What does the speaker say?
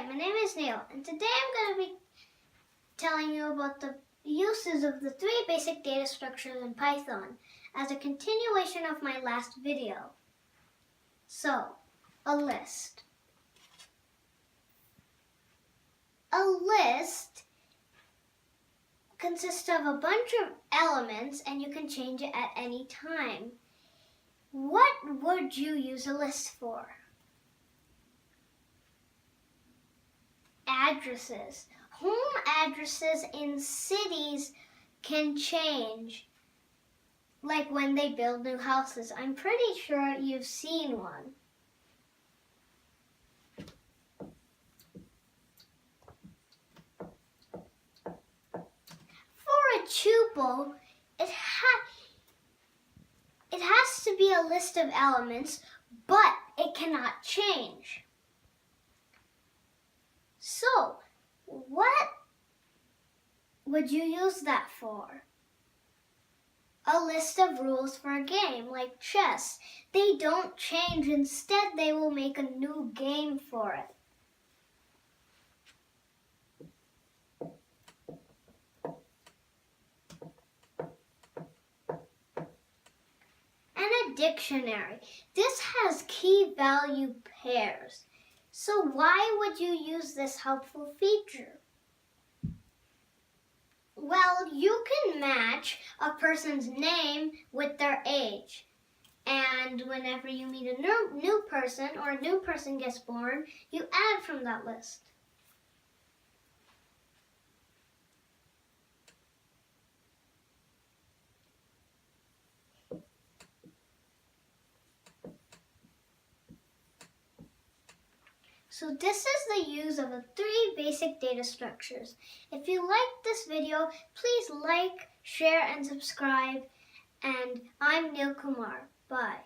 my name is Neil, and today I'm going to be telling you about the uses of the 3 basic data structures in Python as a continuation of my last video. So, a list. A list consists of a bunch of elements and you can change it at any time. What would you use a list for? Addresses. Home addresses in cities can change, like when they build new houses. I'm pretty sure you've seen one. For a tuple, it has to be a list of elements, but it cannot change. So, what would you use that for? A list of rules for a game, like chess. They don't change. Instead, they will make a new game for it. And a dictionary. This has key value pairs. So why would you use this helpful feature? Well, you can match a person's name with their age. And whenever you meet a new person or a new person gets born, you add from that list. So this is the use of the 3 basic data structures. If you liked this video, please like, share, and subscribe. And I'm Neil Kumar. Bye.